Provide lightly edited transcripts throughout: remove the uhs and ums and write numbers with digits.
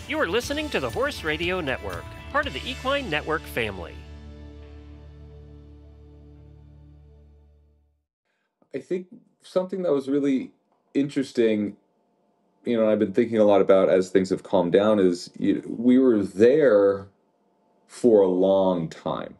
You are listening to the Horse Radio Network, part of the Equine Network family. I think something that was really interesting, I've been thinking a lot about as things have calmed down is we were there for a long time,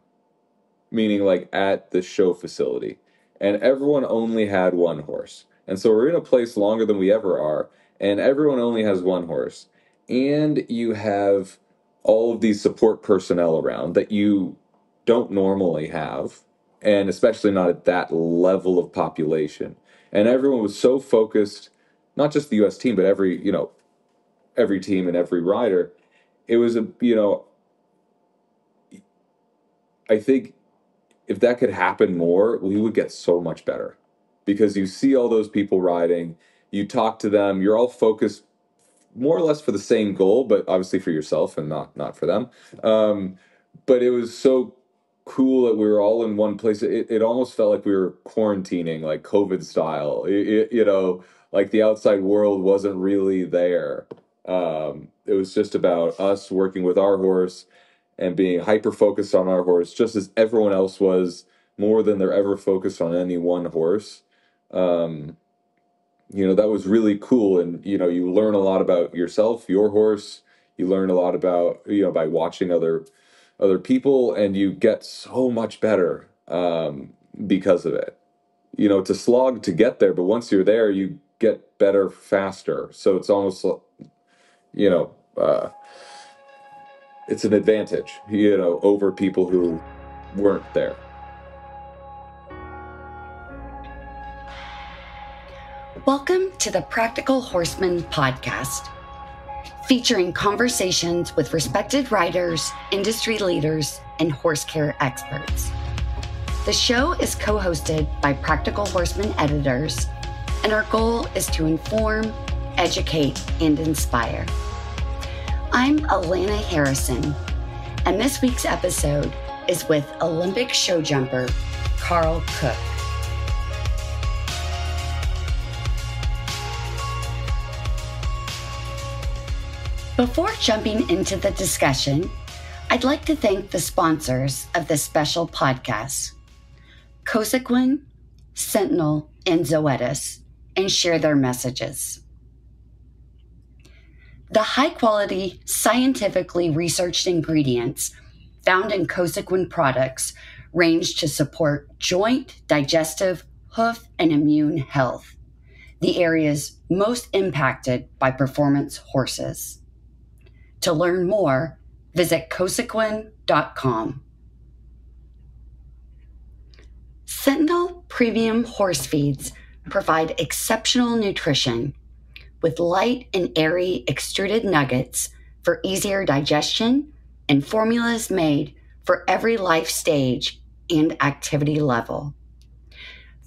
meaning like at the show facility, and everyone only had one horse. And so we're in a place longer than we ever are, and everyone only has one horse. And you have all of these support personnel around that you don't normally have, and especially not at that level of population. And everyone was so focused, not just the US team, but every team and every rider. It was I think if that could happen more, we would get so much better, because you see all those people riding, you talk to them, you're all focused more or less for the same goal, but obviously for yourself and not for them. But it was so cool that we were all in one place. It almost felt like we were quarantining, like COVID style. Like the outside world wasn't really there. It was just about us working with our horse and being hyper focused on our horse, just as everyone else was, more than they're ever focused on any one horse. That was really cool. And, you learn a lot about yourself, your horse. You learn a lot about, by watching other people, and you get so much better because of it. It's a slog to get there, but once you're there, you get better faster. So it's almost, it's an advantage, over people who weren't there. Welcome to the Practical Horseman podcast, featuring conversations with respected riders, industry leaders, and horse care experts. The show is co-hosted by Practical Horseman editors, and our goal is to inform, educate, and inspire. I'm Alana Harrison, and this week's episode is with Olympic show jumper Karl Cook. Before jumping into the discussion, I'd like to thank the sponsors of this special podcast, Cosequin, Sentinel, and Zoetis, and share their messages. The high-quality, scientifically researched ingredients found in Cosequin products range to support joint, digestive, hoof, and immune health, the areas most impacted by performance horses. To learn more, visit cosequin.com. Sentinel Premium Horse Feeds provide exceptional nutrition with light and airy extruded nuggets for easier digestion and formulas made for every life stage and activity level.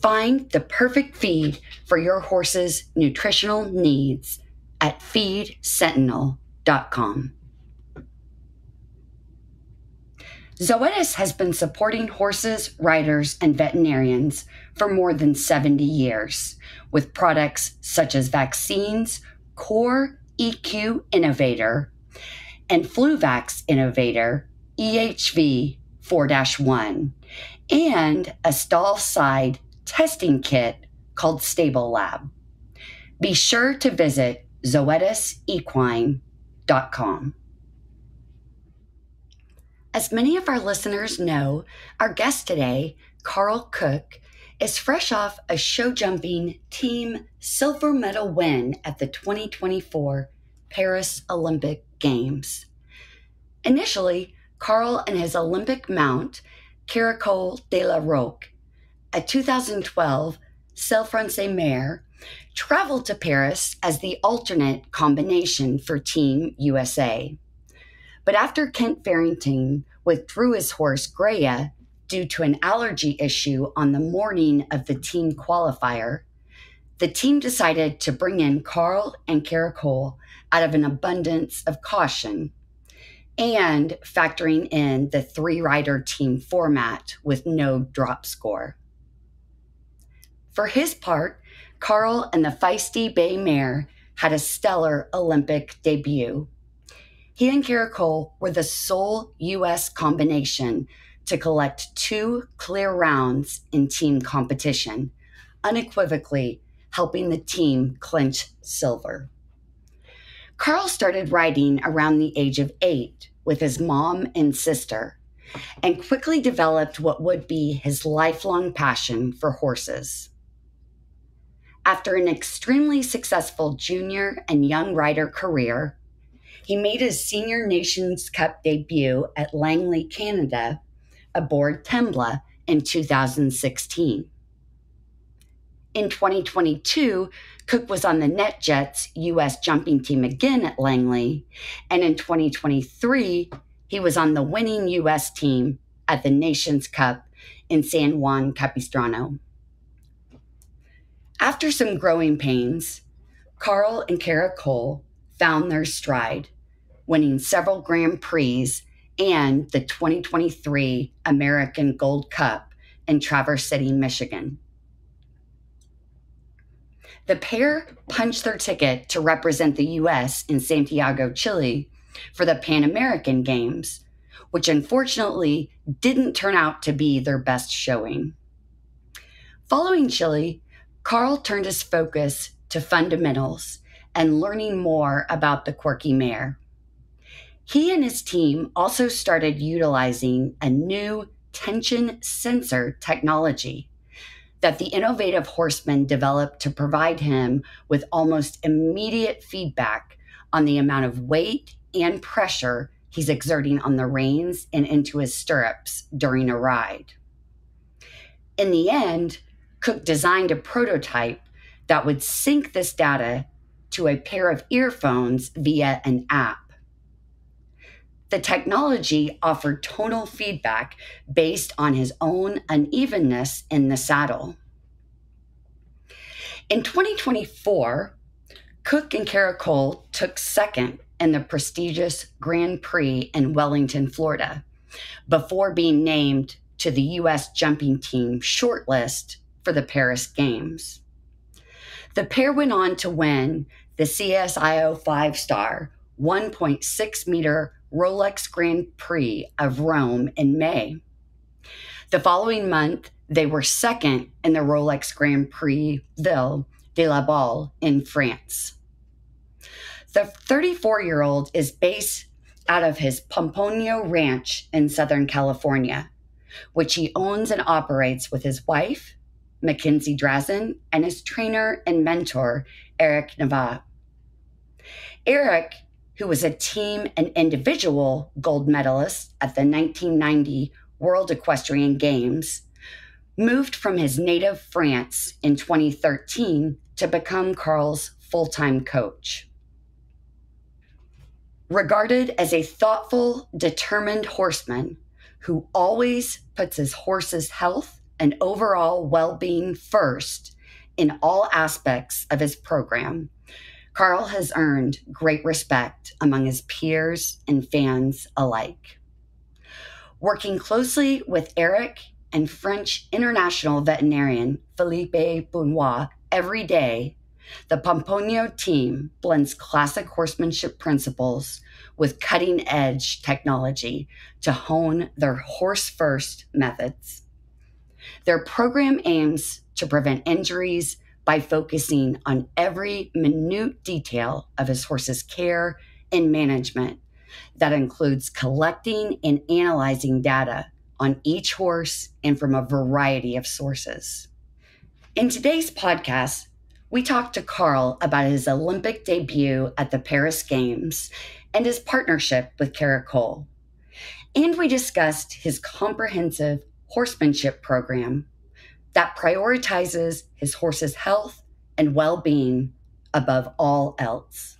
Find the perfect feed for your horse's nutritional needs at feedsentinel.com. Zoetis has been supporting horses, riders, and veterinarians for more than 70 years with products such as vaccines, Core EQ Innovator, and FluVax Innovator EHV 4-1, and a stall side testing kit called Stable Lab. Be sure to visit ZoetisEquine.com. As many of our listeners know, our guest today, Karl Cook, is fresh off a show jumping team silver medal win at the 2024 Paris Olympic Games. Initially, Karl and his Olympic mount, Caracole de la Roque, a 2012 Selle Française mare, traveled to Paris as the alternate combination for Team USA. But after Kent Farrington withdrew his horse, Greya, due to an allergy issue on the morning of the team qualifier, the team decided to bring in Karl and Caracole out of an abundance of caution and factoring in the 3-rider team format with no drop score. For his part, Karl and the feisty bay mare had a stellar Olympic debut. He and Caracole were the sole U.S. combination to collect 2 clear rounds in team competition, unequivocally helping the team clinch silver. Karl started riding around the age of 8 with his mom and sister, and quickly developed what would be his lifelong passion for horses. After an extremely successful junior and young rider career, he made his Senior Nations Cup debut at Langley, Canada, aboard Tembla in 2016. In 2022, Cook was on the NetJets U.S. jumping team again at Langley, and in 2023, he was on the winning U.S. team at the Nations Cup in San Juan Capistrano. After some growing pains, Karl and Caracole found their stride, winning several Grand Prix and the 2023 American Gold Cup in Traverse City, Michigan. The pair punched their ticket to represent the U.S. in Santiago, Chile for the Pan American Games, which unfortunately didn't turn out to be their best showing. Following Chile, Karl turned his focus to fundamentals and learning more about the quirky mare. He and his team also started utilizing a new tension sensor technology that the innovative horseman developed to provide him with almost immediate feedback on the amount of weight and pressure he's exerting on the reins and into his stirrups during a ride. In the end, Cook designed a prototype that would sync this data to a pair of earphones via an app. The technology offered tonal feedback based on his own unevenness in the saddle. In 2024, Cook and Caracole took second in the prestigious Grand Prix in Wellington, Florida, before being named to the U.S. jumping team shortlist for the Paris Games. The pair went on to win the CSIO 5-star 1.6 meter Rolex Grand Prix of Rome in May. The following month, they were second in the Rolex Grand Prix Ville de la Balle in France. The 34-year-old is based out of his Pomponio Ranch in Southern California, which he owns and operates with his wife, Mackenzie Drazen, and his trainer and mentor, Eric Navat. Eric, who was a team and individual gold medalist at the 1990 World Equestrian Games, moved from his native France in 2013 to become Karl's full-time coach. Regarded as a thoughtful, determined horseman who always puts his horse's health and overall well-being first in all aspects of his program, Karl has earned great respect among his peers and fans alike. Working closely with Eric and French international veterinarian Philippe Benoit every day, the Pomponio team blends classic horsemanship principles with cutting-edge technology to hone their horse-first methods. Their program aims to prevent injuries by focusing on every minute detail of his horse's care and management. That includes collecting and analyzing data on each horse and from a variety of sources. In today's podcast, we talked to Karl about his Olympic debut at the Paris Games and his partnership with Caracole. And we discussed his comprehensive horsemanship program that prioritizes his horse's health and well-being above all else.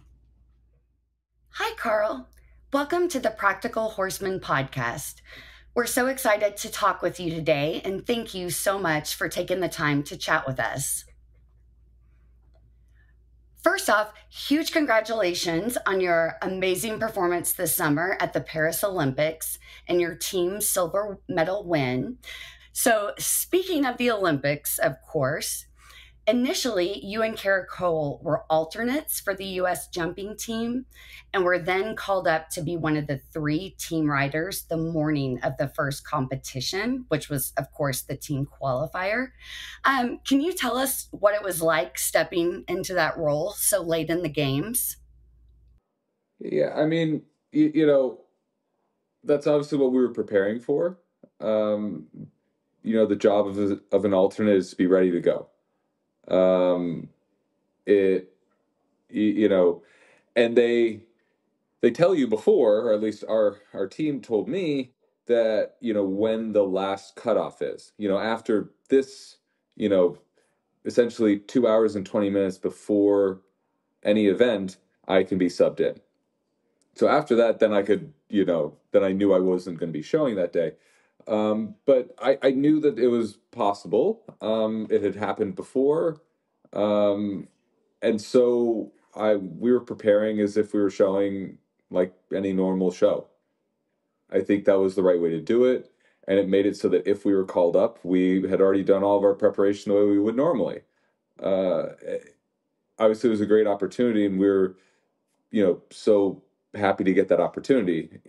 Hi, Karl. Welcome to the Practical Horseman podcast. We're so excited to talk with you today, and thank you so much for taking the time to chat with us. First off, huge congratulations on your amazing performance this summer at the Paris Olympics and your team's silver medal win. So speaking of the Olympics, of course, Initially, you and Caracole were alternates for the U.S. jumping team and were then called up to be one of the three team riders the morning of the first competition, which was, of course, the team qualifier. Can you tell us what it was like stepping into that role so late in the games? Yeah, I mean, that's obviously what we were preparing for. Um, the job of an alternate is to be ready to go. Um, it, you know, and they tell you before, or at least our team told me that when the last cutoff is. After this, you know, essentially 2 hours and 20 minutes before any event, I can be subbed in. So after that, then I could, then I knew I wasn't going to be showing that day. But I knew that it was possible. It had happened before. Um, and so we were preparing as if we were showing like any normal show. I think that was the right way to do it. And it made it so that if we were called up, we had already done all of our preparation the way we would normally. Uh, Obviously, it was a great opportunity, and we were, so happy to get that opportunity.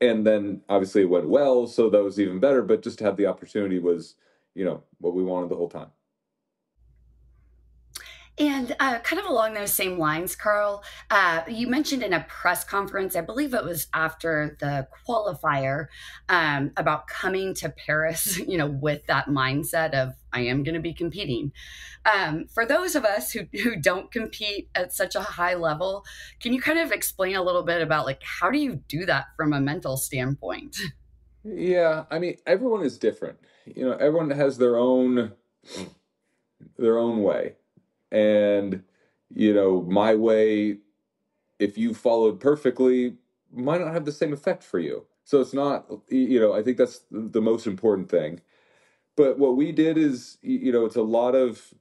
And then obviously it went well, so that was even better. But just to have the opportunity was, what we wanted the whole time. And kind of along those same lines, Carl, you mentioned in a press conference, I believe it was after the qualifier, about coming to Paris, with that mindset of, I am going to be competing. For those of us who don't compete at such a high level, can you kind of explain a little bit about like, how do you do that from a mental standpoint? Yeah, I mean, everyone is different. Everyone has their own way. And, my way, if you followed perfectly, might not have the same effect for you. So it's not, I think that's the most important thing. But what we did is, it's a lot of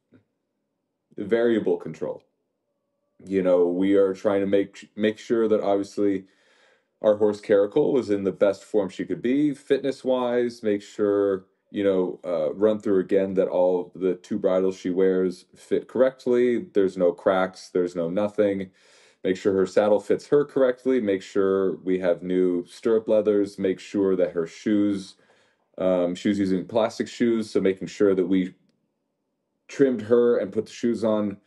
variable control. We are trying to make sure that obviously our horse Caracole was in the best form she could be, fitness wise. Make sure run through again that all the two bridles she wears fit correctly. There's no cracks. There's no nothing. Make sure her saddle fits her correctly. Make sure we have new stirrup leathers. Make sure that her shoes, she was using plastic shoes, so making sure that we trimmed her and put the shoes on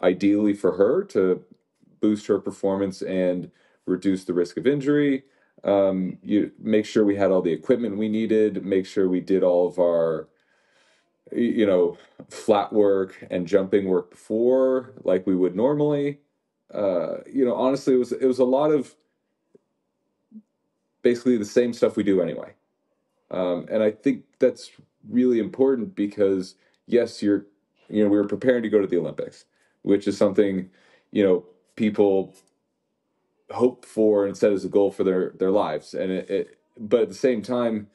ideally for her to boost her performance and reduce the risk of injury. You make sure we had all the equipment we needed, make sure we did all of our, flat work and jumping work before, like we would normally. Honestly, it was a lot of basically the same stuff we do anyway. And I think that's really important because yes, we were preparing to go to the Olympics, which is something, people hope for and set as a goal for their lives. And but at the same time,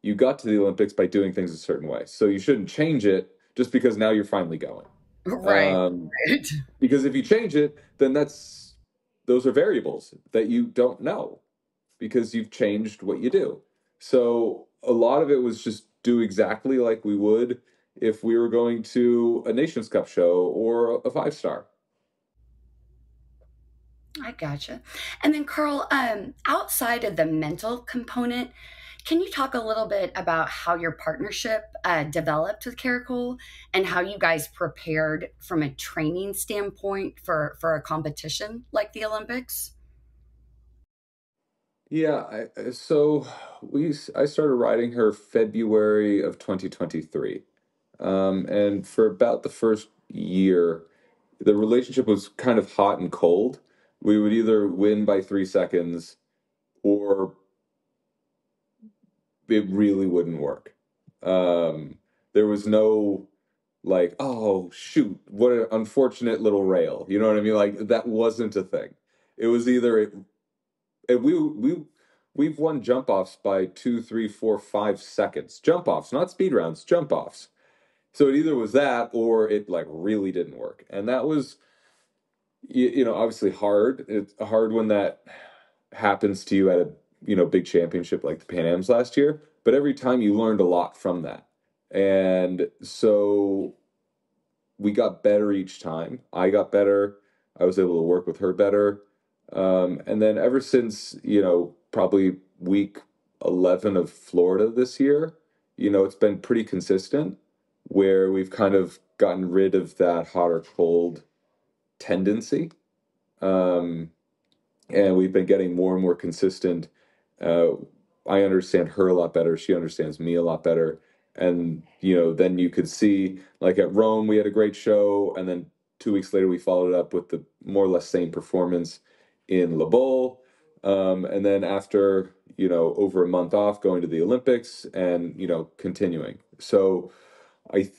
you got to the Olympics by doing things a certain way. So you shouldn't change it just because now you're finally going. Right. Right. Because if you change it, then those are variables that you don't know because you've changed what you do. So a lot of it was just do exactly like we would if we were going to a Nations Cup show or a 5-star. I gotcha. And then, Carl, outside of the mental component, can you talk a little bit about how your partnership developed with Caracole and how you guys prepared from a training standpoint for a competition like the Olympics? Yeah, so I started riding her February of 2023. And for about the first year, the relationship was kind of hot and cold. We would either win by 3 seconds or it really wouldn't work. There was no like, oh shoot, what an unfortunate little rail. You know what I mean? Like that wasn't a thing. It was either and we've won jump offs by 2, 3, 4, 5 seconds. Jump offs, not speed rounds, jump offs. So it either was that or it like really didn't work. And that was obviously hard. It's hard when that happens to you at a big championship like the Pan Am's last year, but every time you learned a lot from that. And so we got better each time. I got better. I was able to work with her better. And then ever since, probably week 11 of Florida this year, it's been pretty consistent where we've kind of gotten rid of that hot or cold tendency. Um, and we've been getting more and more consistent. Uh, I understand her a lot better. She understands me a lot better. And, then you could see, like at Rome, we had a great show. And then 2 weeks later, we followed it up with the more or less same performance in Le Bowl. And then after, over a month off, going to the Olympics and, continuing. So I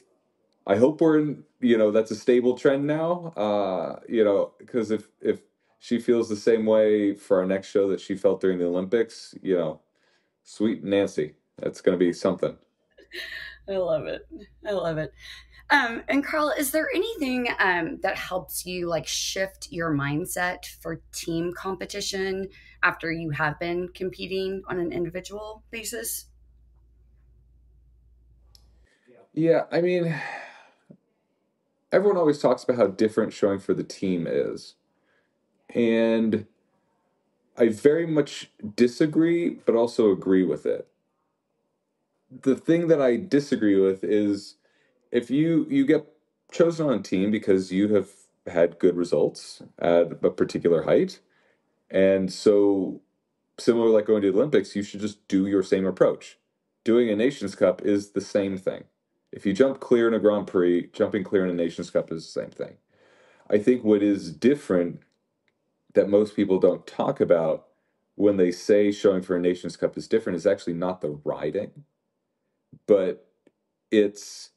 I hope we're in, that's a stable trend now. Because if she feels the same way for our next show that she felt during the Olympics, sweet Nancy, that's going to be something. I love it. I love it. And Carl, is there anything that helps you like shift your mindset for team competition after you have been competing on an individual basis? Yeah, I mean, everyone always talks about how different showing for the team is. And I very much disagree, but also agree with it. The thing that I disagree with is if you get chosen on a team because you have had good results at a particular height, and so similar like going to the Olympics, you should just do your same approach. Doing a Nations Cup is the same thing. If you jump clear in a Grand Prix, jumping clear in a Nations Cup is the same thing. I think what is different that most people don't talk about when they say showing for a Nations Cup is different is actually not the riding, but it's,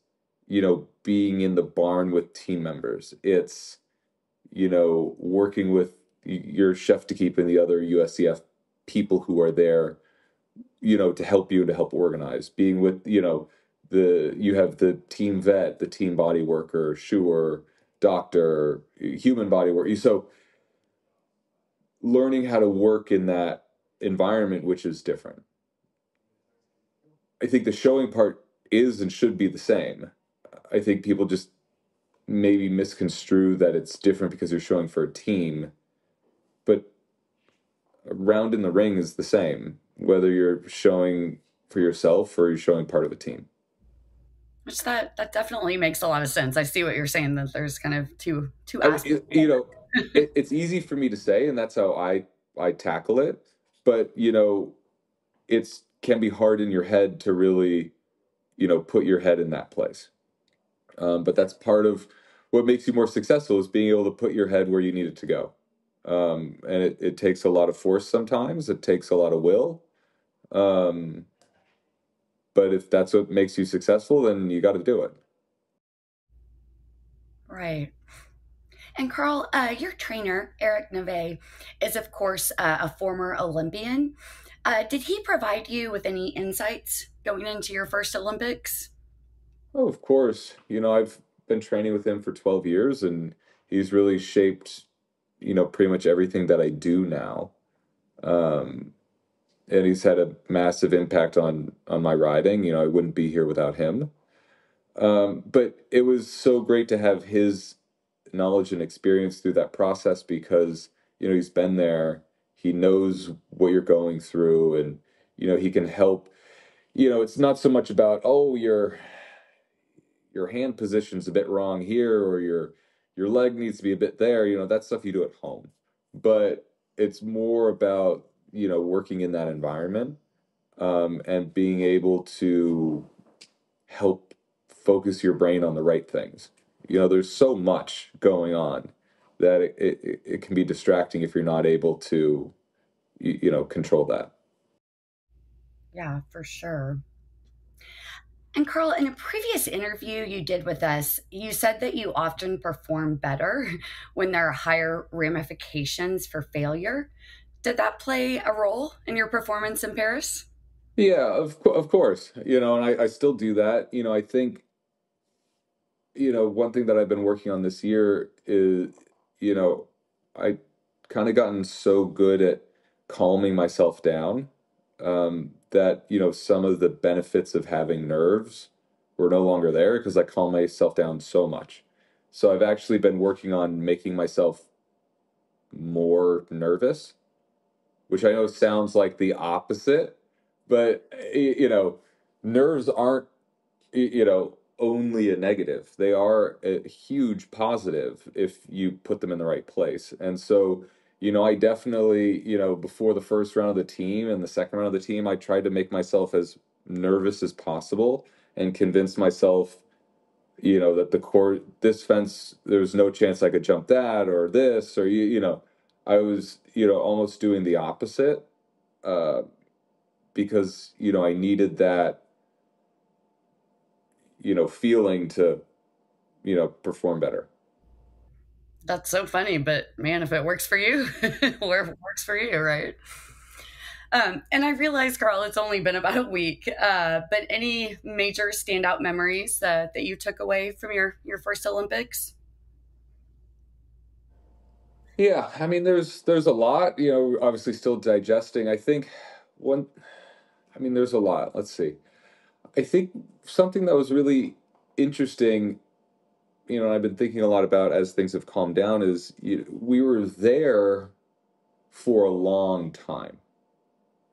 being in the barn with team members. It's, working with your chef to keep and the other USCF people who are there, to help you and to help organize. Being with, you have the team vet, the team body worker, shoer, doctor, human body worker. So learning how to work in that environment, which is different. I think the showing part is and should be the same. I think people just maybe misconstrue that it's different because you're showing for a team, but a round in the ring is the same, whether you're showing for yourself or you're showing part of a team. Which that definitely makes a lot of sense. I see what you're saying, that there's kind of two I mean, aspects. it's easy for me to say, and that's how I tackle it. But it's can be hard in your head to really put your head in that place. But that's part of what makes you more successful is being able to put your head where you need it to go. And it takes a lot of force sometimes. It takes a lot of will. Um, but if that's what makes you successful, then you got to do it. Right. And Carl, your trainer, Eric Neve, is of course a former Olympian. Did he provide you with any insights going into your first Olympics? Oh, of course. I've been training with him for 12 years, and he's really shaped, pretty much everything that I do now. Um, and he's had a massive impact on my riding. I wouldn't be here without him. But it was so great to have his knowledge and experience through that process because, he's been there. He knows what you're going through, and, he can help. It's not so much about, oh, your hand position's a bit wrong here, or your leg needs to be a bit there. That stuff you do at home. But it's more about, working in that environment, and being able to help focus your brain on the right things. There's so much going on that it can be distracting if you're not able to, control that. Yeah, for sure. And Carl, in a previous interview you did with us, you said that you often perform better when there are higher ramifications for failure. Did that play a role in your performance in Paris? Yeah, of course. And I still do that. I think, one thing that I've been working on this year is, I kind of gotten so good at calming myself down, that, some of the benefits of having nerves were no longer there because I calm myself down so much. So I've actually been working on making myself more nervous, which I know sounds like the opposite, but nerves aren't only a negative. They are a huge positive if you put them in the right place. And so, I definitely, before the first round of the team and the second round of the team, I tried to make myself as nervous as possible and convince myself, that this fence, there's no chance I could jump that or this, or, I was, almost doing the opposite, uh, because, I needed that, feeling to, perform better. That's so funny, but man, if it works for you, where it works for you, right? And I realize, Carl, it's only been about a week, but any major standout memories that you took away from your first Olympics? Yeah, I mean, there's a lot, obviously still digesting. I think one, I mean, there's a lot. Let's see. I think something that was really interesting, I've been thinking a lot about as things have calmed down is we were there for a long time,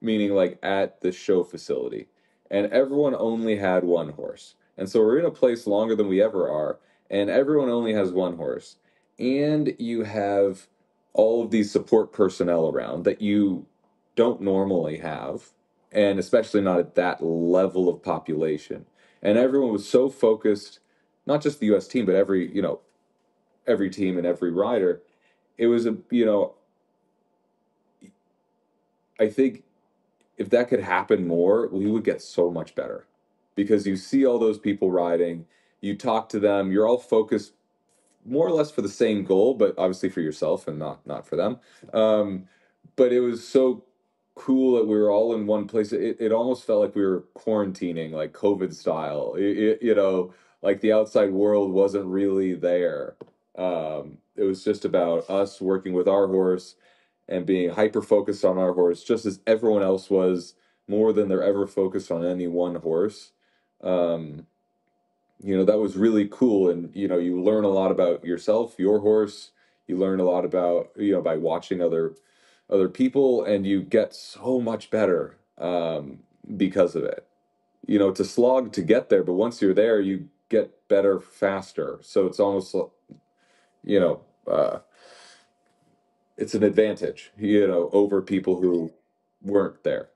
meaning like at the show facility, and everyone only had one horse. And so we're in a place longer than we ever are, and everyone only has one horse. And you have all of these support personnel around that you don't normally have, and especially not at that level of population. And everyone was so focused, not just the US team, but every team and every rider. It was I think if that could happen more, we would get so much better because you see all those people riding, you talk to them, you're all focused more or less for the same goal, but obviously for yourself and not for them. Um, but it was so cool that we were all in one place. It almost felt like we were quarantining, like COVID style. Like the outside world wasn't really there. It was just about us working with our horse and being hyper focused on our horse, just as everyone else was, more than they're ever focused on any one horse. Um, that was really cool, and you learn a lot about yourself, your horse. You learn a lot about by watching other people, and you get so much better because of it. It's a slog to get there, but once you're there, you get better faster. So it's almost you know uh, it's an advantage, over people who weren't there.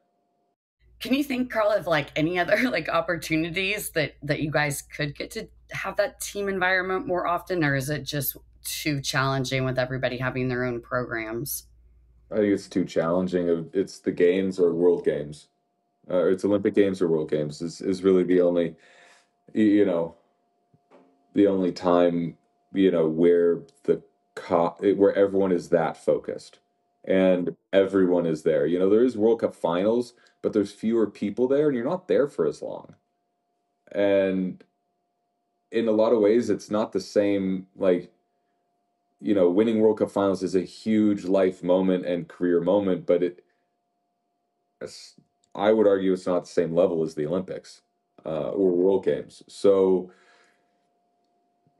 Can you think, Carl, of like any other like opportunities that you guys could get to have that team environment more often, or is it just too challenging with everybody having their own programs? I think it's too challenging. It's the games or World Games. It's Olympic Games or World Games is really you know, the only time, where where everyone is that focused and everyone is there. There is World Cup finals, but there's fewer people there and you're not there for as long. And in a lot of ways, it's not the same, like, winning World Cup finals is a huge life moment and career moment, but it's, I would argue it's not the same level as the Olympics or World Games. So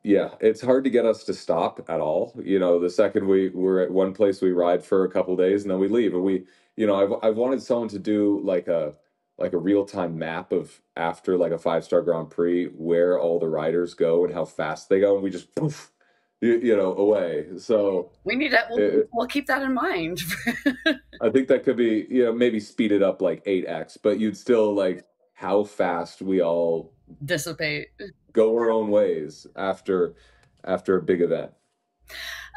yeah, it's hard to get us to stop at all. The second we're at one place, we ride for a couple days and then we leave. And I've wanted someone to do like a real time map of after like a 5-star Grand Prix where all the riders go and how fast they go, and we just poof, away. So We need to. it, We'll keep that in mind. I think that could be, maybe speed it up like 8x, but you'd still like how fast we all Dissipate. go our own ways after a big event.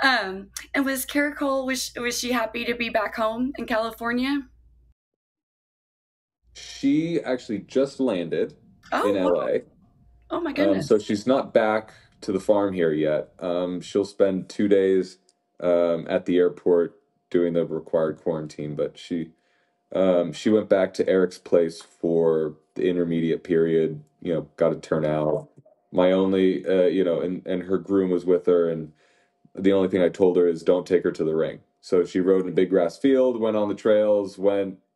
And was Caracole, was she happy to be back home in California? She actually just landed Oh in wow. LA. Oh my So goodness. she's not back to the farm here yet. She'll spend 2 days at the airport doing the required quarantine, but she went back to Eric's place for the intermediate period, got to turn out. My only, and her groom was with her, and the only thing I told her is don't take her to the ring. So she rode in a big grass field, went on the trails,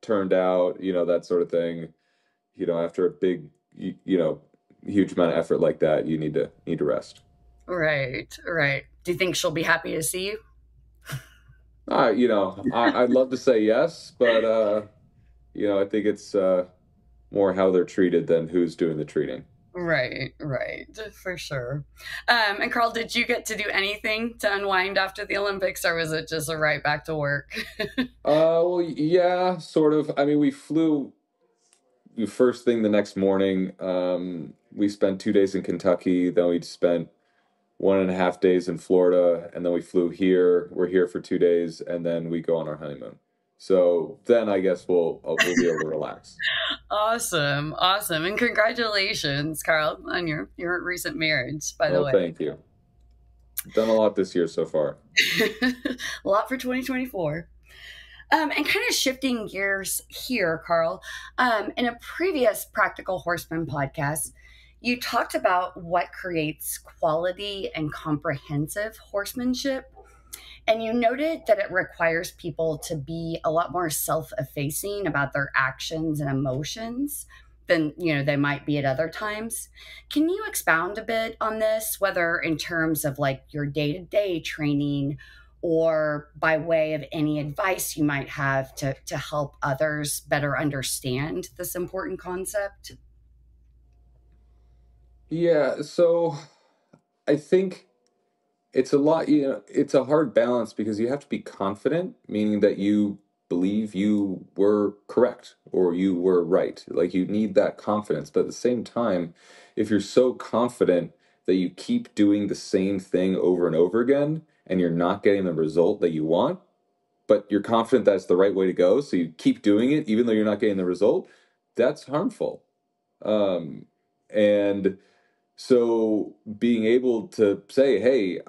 turned out, that sort of thing. After a big, huge amount of effort like that, you need to rest. Right, right. Do you think she'll be happy to see you? I'd love to say yes, but I think it's more how they're treated than who's doing the treating. Right, right, for sure. And Carl, did you get to do anything to unwind after the Olympics, or was it just a right back to work? Well, yeah, sort of. I mean, we flew first thing the next morning. We spent 2 days in Kentucky, then we spent 1.5 days in Florida, and then we flew here. We're here for 2 days, and then we go on our honeymoon. So then I guess we'll be able to relax. Awesome, awesome, and congratulations, Carl, on your recent marriage. By the Oh, way, thank you. Done a lot this year so far. a lot for 2024. And kind of shifting gears here, Carl, in a previous Practical Horseman podcast, you talked about what creates quality and comprehensive horsemanship. And you noted that it requires people to be a lot more self-effacing about their actions and emotions than they might be at other times. Can you expound a bit on this, whether in terms of like your day-to-day training or by way of any advice you might have to help others better understand this important concept? Yeah, so I think it's it's a hard balance because you have to be confident, meaning that you believe you were correct or you were right. Like you need that confidence. But at the same time, if you're so confident that you keep doing the same thing over and over again and you're not getting the result that you want, but you're confident that's the right way to go, so you keep doing it even though you're not getting the result, that's harmful. And so being able to say, hey,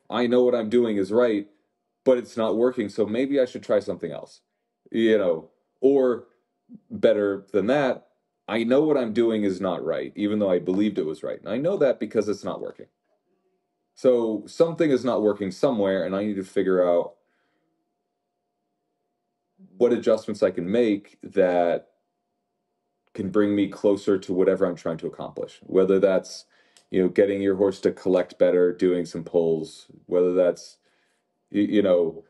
I know what I'm doing is right, but it's not working, so maybe I should try something else. Or better than that, I know what I'm doing is not right, even though I believed it was right. And I know that because it's not working. So something is not working somewhere, and I need to figure out what adjustments I can make that can bring me closer to whatever I'm trying to accomplish. Whether that's, getting your horse to collect better, doing some pulls, whether that's, you know,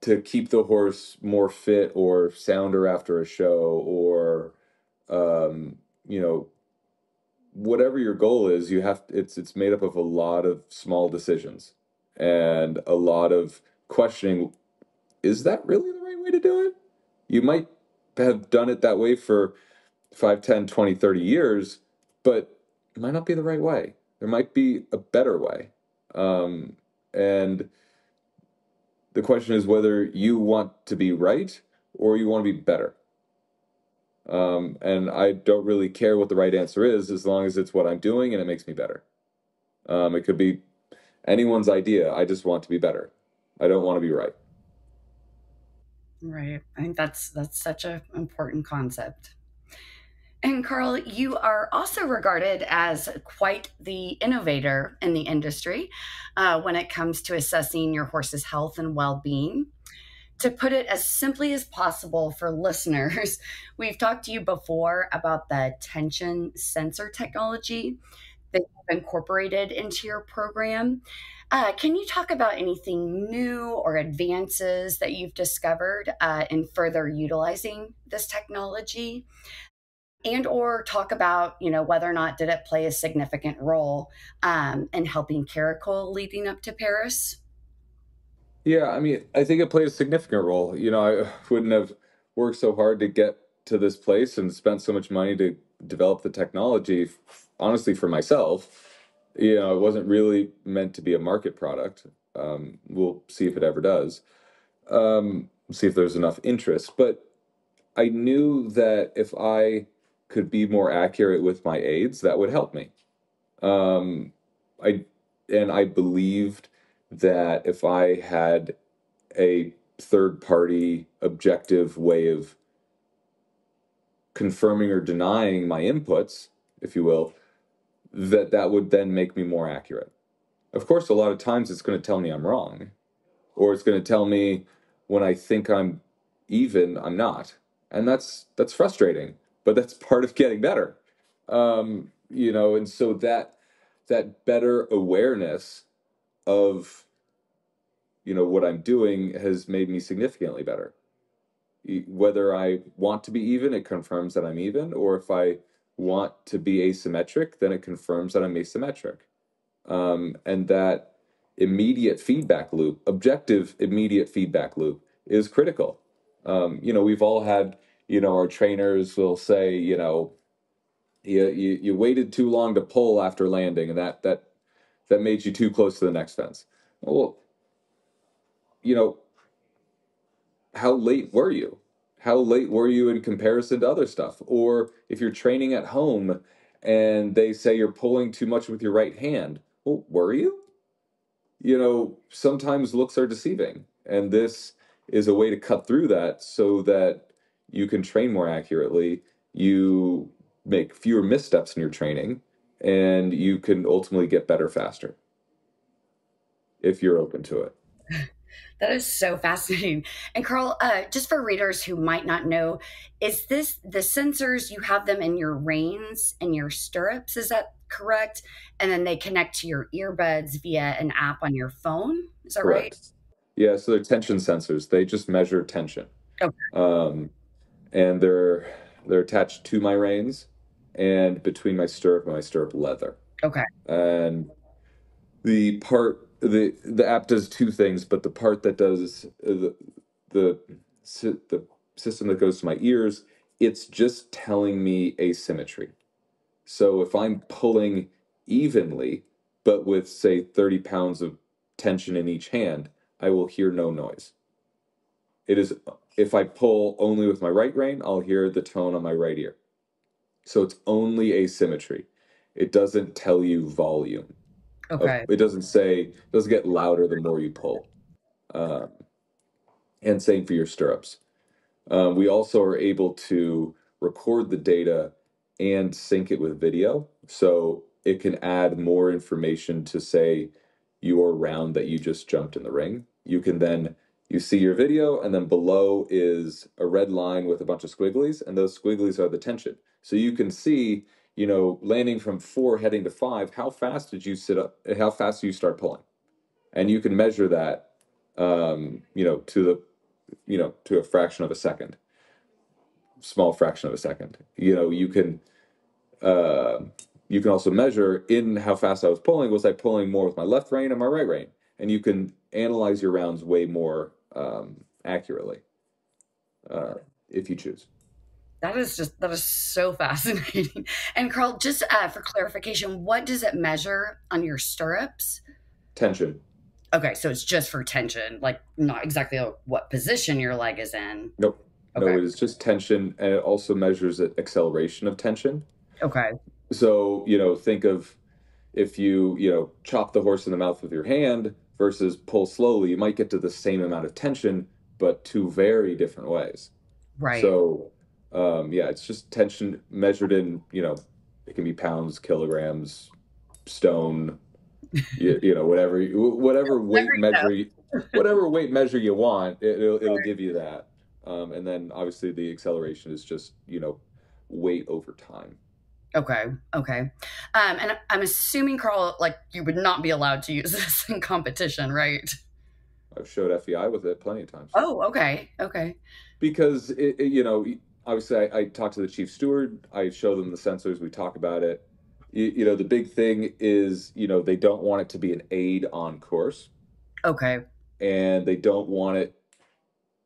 to keep the horse more fit or sounder after a show, or, um, you know, whatever your goal is, it's made up of a lot of small decisions and a lot of questioning. Is that really the right way to do it? You might have done it that way for 5, 10, 20, 30 years, but it might not be the right way. There might be a better way. And the question is whether you want to be right or you want to be better. And I don't really care what the right answer is as long as it's what I'm doing and it makes me better. It could be anyone's idea. I just want to be better. I don't want to be right. Right. I think that's such an important concept. And Carl, you are also regarded as quite the innovator in the industry when it comes to assessing your horse's health and well-being. To put it as simply as possible for listeners, we've talked to you before about the tension sensor technology that you've incorporated into your program. Can you talk about anything new or advances that you've discovered in further utilizing this technology? And or talk about, whether or not did it play a significant role in helping Caracole leading up to Paris? Yeah, I mean, I think it played a significant role. I wouldn't have worked so hard to get to this place and spent so much money to develop the technology, honestly, for myself. It wasn't really meant to be a market product. We'll see if it ever does. See if there's enough interest. But I knew that if I could be more accurate with my aids, that would help me. Um, I and I believed that if I had a third party objective way of confirming or denying my inputs, if you will, that would then make me more accurate. Of course, a lot of times it's going to tell me I'm wrong, or it's going to tell me when I think I'm even, I'm not. And that's frustrating, but that's part of getting better. And so that better awareness of, what I'm doing has made me significantly better. Whether I want to be even, it confirms that I'm even, or if I want to be asymmetric, then it confirms that I'm asymmetric. And that immediate feedback loop, objective immediate feedback loop, is critical. We've all had, our trainers will say, you waited too long to pull after landing, and that made you too close to the next fence. Well, how late were you? How late were you in comparison to other stuff? Or if you're training at home and they say you're pulling too much with your right hand, well, were you? Sometimes looks are deceiving. And this is a way to cut through that so that you can train more accurately. You make fewer missteps in your training, and you can ultimately get better faster if you're open to it. That is so fascinating. And Carl, just for readers who might not know, is this the sensors, you have them in your reins and your stirrups? Is that correct? And then they connect to your earbuds via an app on your phone? Is that right? Correct. Yeah, so they're tension sensors. They just measure tension. Okay. And they're attached to my reins and between my stirrup and my stirrup leather. Okay. And the app does two things, but the part that does the system that goes to my ears, it's just telling me asymmetry. So if I'm pulling evenly, but with say 30 pounds of tension in each hand, I will hear no noise. It is, if I pull only with my right rein, I'll hear the tone on my right ear. So it's only asymmetry. It doesn't tell you volume. Okay. It doesn't get louder the more you pull. And same for your stirrups. We also are able to record the data and sync it with video. So it can add more information to, say, your round that you just jumped in the ring. You see your video, and then below is a red line with a bunch of squigglies, and those squigglies are the tension. So you can see, landing from 4 heading to 5, how fast did you sit up? How fast do you start pulling? And you can measure that, to a fraction of a second, small fraction of a second. You can also measure in how fast I was pulling. Was I pulling more with my left rein or my right rein? And you can analyze your rounds way more accurately if you choose. That is so fascinating. And Carl, just for clarification, what does it measure on your stirrups? Tension. Okay, so it's just for tension, like not exactly what position your leg is in. Nope. Okay. No, it is just tension, and it also measures the acceleration of tension. Okay. So, think of if you chop the horse in the mouth with your hand versus pull slowly, you might get to the same amount of tension, but two very different ways. Right. So, it's just tension measured in, it can be pounds, kilograms, stone, whatever weight measure, whatever weight measure you want, it'll give you that. And then obviously the acceleration is just, weight over time. Okay. And I'm assuming, Carl, like you would not be allowed to use this in competition, right? I've showed FEI with it plenty of times. Oh, okay. Because obviously I talk to the chief steward, I show them the sensors, we talk about it. The big thing is, they don't want it to be an aid on course. Okay. And they don't want it,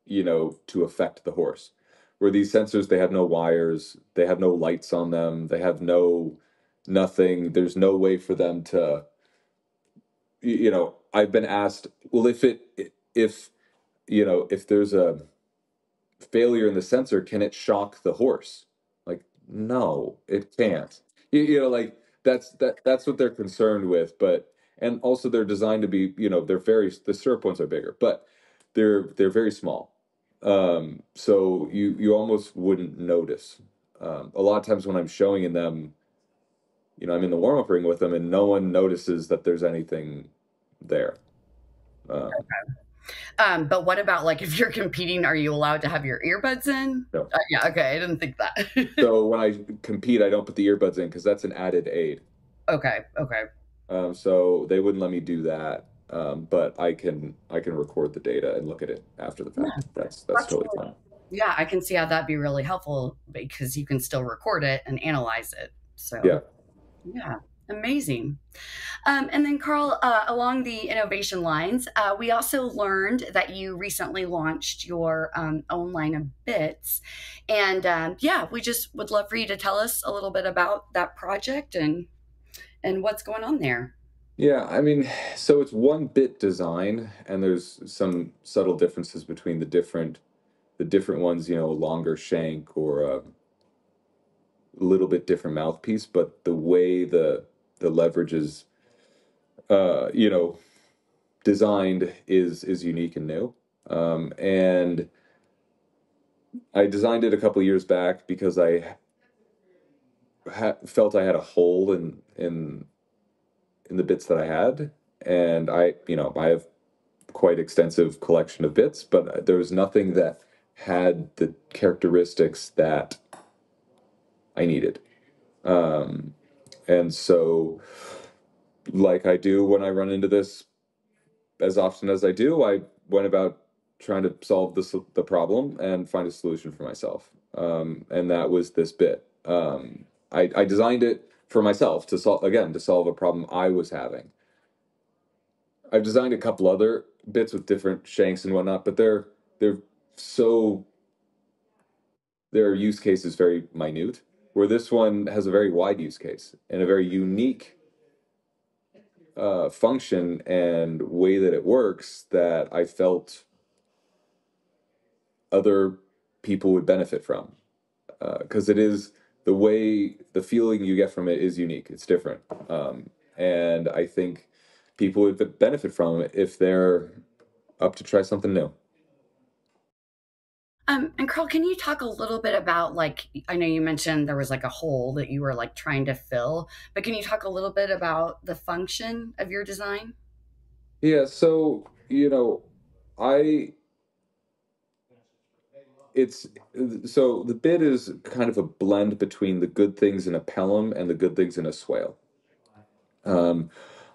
to affect the horse. Where these sensors, they have no wires, they have no lights on them, they have nothing. There's no way for them to, I've been asked, well, if there's a failure in the sensor, can it shock the horse? Like, no, it can't. That's what they're concerned with. And also they're designed to be, the stirrup ones are bigger, but they're very small. So you almost wouldn't notice. A lot of times when I'm showing in them, I'm in the warm-up ring with them and no one notices that there's anything there. Okay. But what about like if you're competing, are you allowed to have your earbuds in? No. Yeah, okay, I didn't think that. So when I compete, I don't put the earbuds in because that's an added aid. Okay. So they wouldn't let me do that. But I can record the data and look at it after the Yeah, fact. That's that's totally really, fine. yeah, I can see how that'd be really helpful because you can still record it and analyze it. Yeah. So, yeah, amazing. And then, Carl, along the innovation lines, we also learned that you recently launched your own line of bits. And yeah, we just would love for you to tell us a little bit about that project and what's going on there. Yeah, I mean, so it's one bit design, and there's some subtle differences between the different ones, a longer shank or a little bit different mouthpiece, but the way the leverage is uh, you know, designed is unique and new. And I designed it a couple years back because I felt I had a hole in the bits that I had, and I have quite extensive collection of bits, but there was nothing that had the characteristics that I needed. Um, and so, like I do when I run into this, as often as I do, I went about trying to solve the problem and find a solution for myself. And that was this bit. I designed it for myself to solve a problem I was having. I've designed a couple other bits with different shanks and whatnot, but they're so their use case is very minute. Where this one has a very wide use case and a very unique function and way that it works that I felt other people would benefit from, because it is the feeling you get from it is unique. It's different, and I think people would benefit from it if they're up to try something new. And Carl, can you talk a little bit about like I know you mentioned there was like a hole that you were like trying to fill, but can you talk a little bit about the function of your design? Yeah, so I it's so the bit is kind of a blend between the good things in a pelham and the good things in a swale. Um,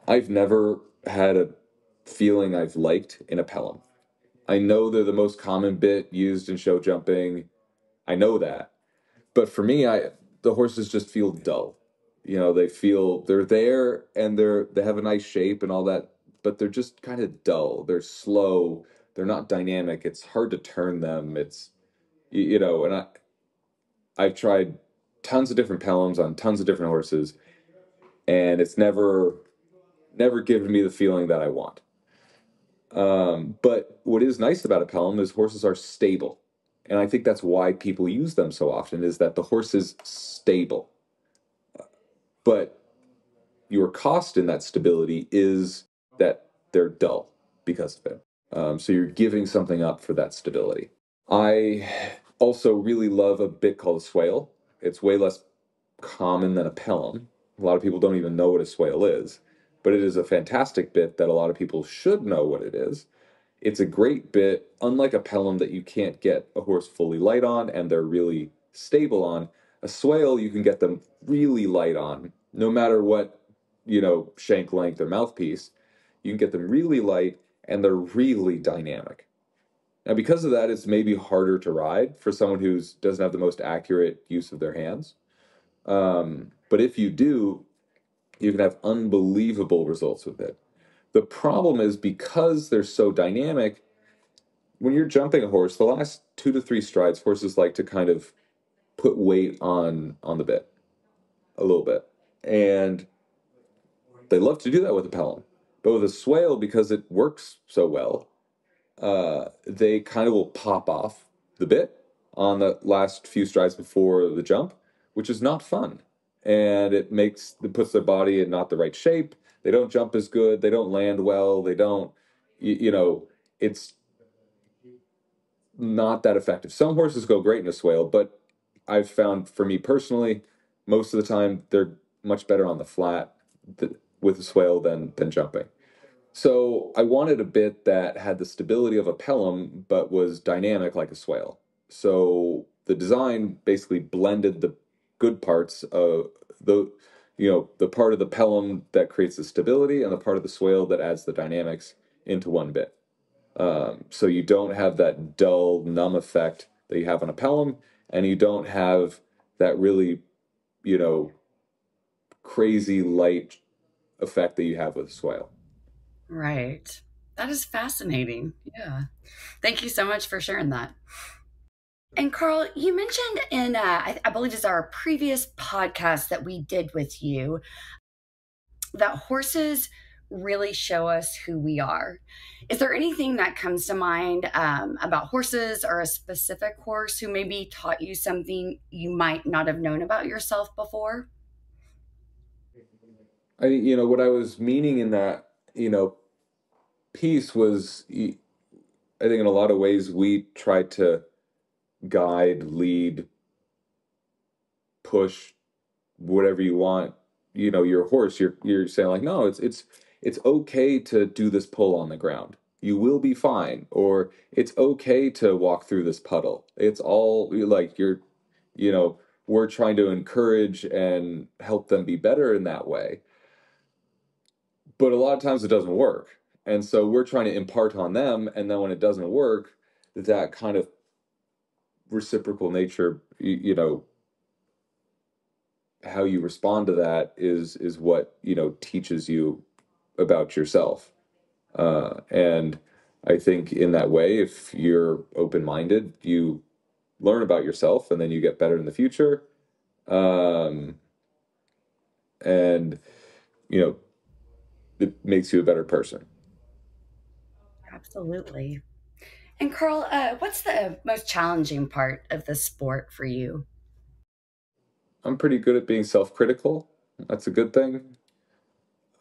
I've never had a feeling I've liked in a pelham. I know they're the most common bit used in show jumping. I know that. But for me, the horses just feel dull. They're there and they have a nice shape and all that, but they're just kind of dull. They're slow. They're not dynamic. It's hard to turn them. And I've tried tons of different pelhams on tons of different horses, and it's never given me the feeling that I want. But what is nice about a pelham is horses are stable. And I think that's why people use them so often is that the horse is stable. But your cost in that stability is that they're dull because of it. So you're giving something up for that stability. I also really love a bit called a swale. It's way less common than a pelham. A lot of people don't even know what a swale is, but it is a fantastic bit that a lot of people should know what it is. It's a great bit, unlike a pelham that you can't get a horse fully light on and they're really stable on. A swale, you can get them really light on, no matter what, shank length or mouthpiece. You can get them really light and they're really dynamic. Now, because of that, it's maybe harder to ride for someone who doesn't have the most accurate use of their hands. But if you do, you can have unbelievable results with it. The problem is because they're so dynamic, when you're jumping a horse, the last 2 to 3 strides, horses like to kind of put weight on the bit a little bit, and they love to do that with a pelham. But with a swale, because it works so well, they kind of will pop off the bit on the last few strides before the jump, which is not fun, and it puts their body in not the right shape. They don't jump as good. They don't land well. They don't, it's not that effective. Some horses go great in a swale, but I've found for me personally, most of the time they're much better on the flat with a swale than jumping. So I wanted a bit that had the stability of a pelham, but was dynamic like a swale. So the design basically blended the good parts of the the part of the pelham that creates the stability and the part of the swale that adds the dynamics into one bit. So you don't have that dull, numb effect that you have on a pelham, and you don't have that really, crazy light effect that you have with a swale. Right. That is fascinating. Yeah. Thank you so much for sharing that. And Carl, you mentioned in, I believe it's our previous podcast that we did with you, that horses really show us who we are. Is there anything that comes to mind about horses or a specific horse who maybe taught you something you might not have known about yourself before? What I was meaning in that, piece was, I think in a lot of ways we try to guide, lead, push, whatever you want, your horse. You're saying like, no, it's okay to do this pull on the ground. You will be fine. Or it's okay to walk through this puddle. It's all like we're trying to encourage and help them be better in that way. But a lot of times it doesn't work. And so we're trying to impart on them, and then when it doesn't work, that kind of reciprocal nature, how you respond to that is what teaches you about yourself. And I think in that way, if you're open-minded, you learn about yourself, and then you get better in the future. And it makes you a better person. Absolutely. And Carl, what's the most challenging part of the sport for you? I'm pretty good at being self-critical. That's a good thing.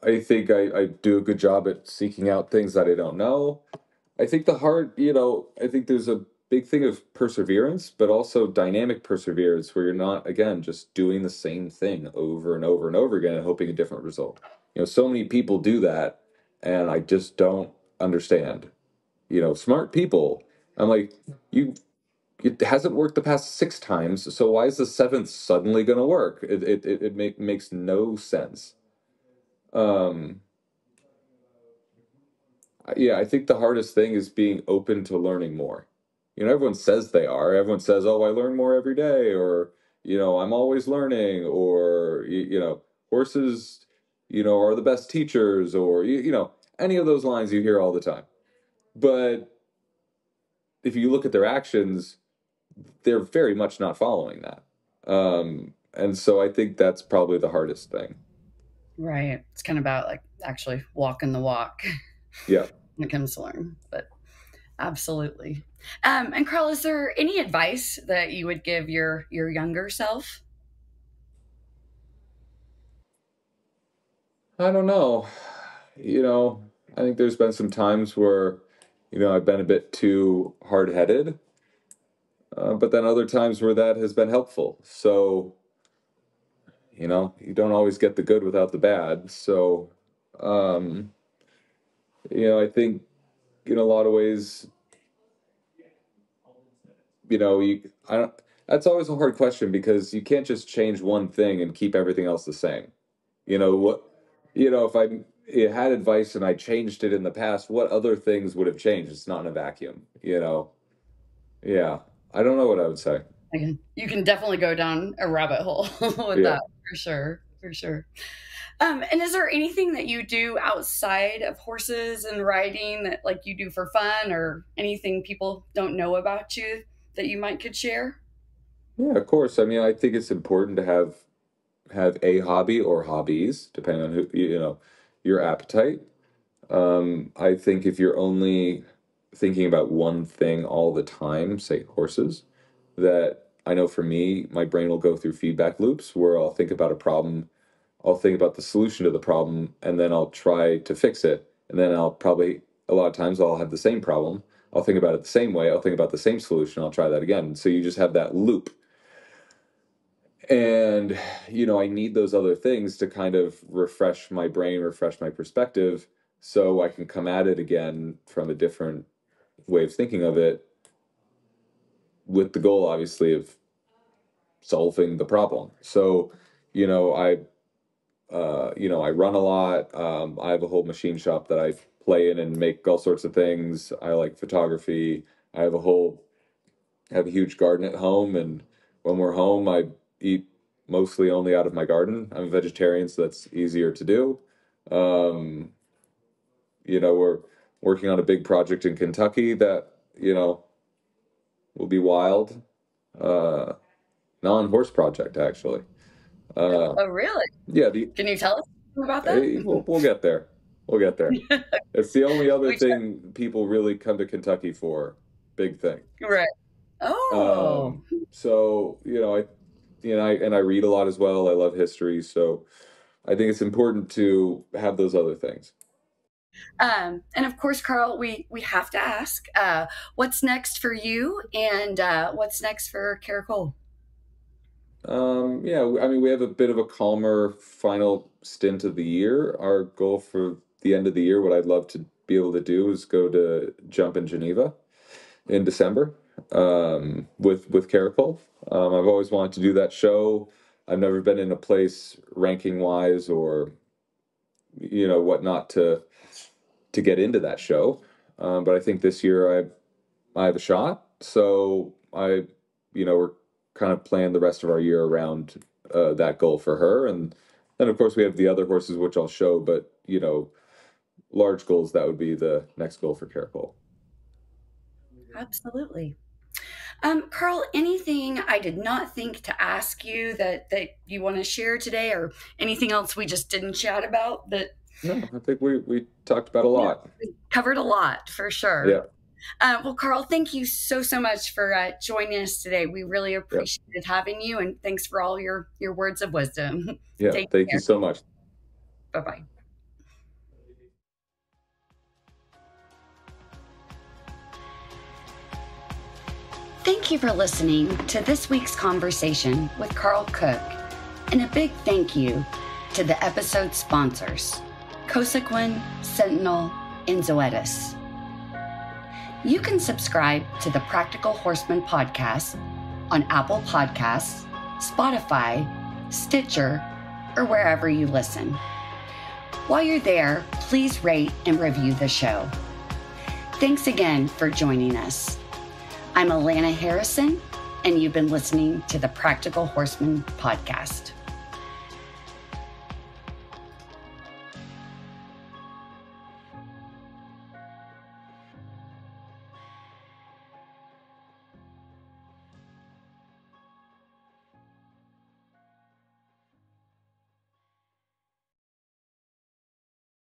I think I do a good job at seeking out things that I don't know. I think I think there's a big thing of perseverance, but also dynamic perseverance where you're not, again, just doing the same thing over and over and over again and hoping a different result. So many people do that, and I just don't understand. Smart people. I'm like, it hasn't worked the past 6 times, so why is the seventh suddenly going to work? It makes no sense. Um, yeah, I think the hardest thing is being open to learning more. Everyone says they are. Everyone says, "Oh, I learn more every day," or "I'm always learning," or horses, are the best teachers, or any of those lines you hear all the time. But if you look at their actions, they're very much not following that. And so I think that's probably the hardest thing. Right. It's kind of about like actually walking the walk Yeah. when it comes to learn, but absolutely. And Carl, is there any advice that you would give your younger self? I don't know. I think there's been some times where, I've been a bit too hard-headed, but then other times where that has been helpful. So, you don't always get the good without the bad. So, um, I think in a lot of ways, I don't, that's always a hard question because you can't just change one thing and keep everything else the same. What, if I had advice and I changed it in the past, what other things would have changed? It's not in a vacuum. Yeah. I don't know what I would say. You can definitely go down a rabbit hole with Yeah. that for sure. For sure. And is there anything that you do outside of horses and riding that like you do for fun or anything people don't know about you that you might could share? Yeah, of course. I mean, I think it's important to have a hobby or hobbies, depending on your appetite. I think if you're only thinking about one thing all the time, say horses, that I know for me, my brain will go through feedback loops where I'll think about a problem, I'll think about the solution to the problem, and then I'll try to fix it. And then a lot of times I'll have the same problem. I'll think about it the same way. I'll think about the same solution. I'll try that again. So you just have that loop. And, I need those other things to kind of refresh my brain, refresh my perspective, so I can come at it again from a different way of thinking of it, with the goal, obviously, of solving the problem. So, I I run a lot. I have a whole machine shop that I play in and make all sorts of things. I like photography. I have a huge garden at home, and when we're home, I eat mostly only out of my garden. I'm a vegetarian, so that's easier to do. Um, we're working on a big project in Kentucky that, will be wild. Non-horse project, actually. Oh, really? Yeah, Can you tell us about that? we'll get there. We'll get there. It's the only other We thing people really come to Kentucky for. Big thing. Right. Oh. So, I read a lot as well. I love history, so I think it's important to have those other things. And of course, Carl, we have to ask, what's next for you, and what's next for Caracole? We have a bit of a calmer final stint of the year. Our goal for the end of the year, what I'd love to be able to do is go to jump in Geneva in December, with Caracole. I've always wanted to do that show. I've never been in a place ranking wise or whatnot to get into that show. But I think this year I have a shot. So we're kind of plan the rest of our year around that goal for her. And then, of course, we have the other horses, which I'll show, but, large goals, that would be the next goal for Caracole. Absolutely. Carl, anything I did not think to ask you that you want to share today, or anything else we just didn't chat about? No, I think we talked about a lot. We covered a lot, for sure. Yeah. Well, Carl, thank you so much for joining us today. We really appreciated having you, and thanks for all your words of wisdom. Yeah, thank you so much. Bye-bye. Thank you for listening to this week's conversation with Karl Cook, and a big thank you to the episode sponsors, Cosequin, Sentinel, and Zoetis. You can subscribe to the Practical Horseman podcast on Apple Podcasts, Spotify, Stitcher, or wherever you listen. While you're there, please rate and review the show. Thanks again for joining us. I'm Alana Harrison, and you've been listening to the Practical Horseman podcast.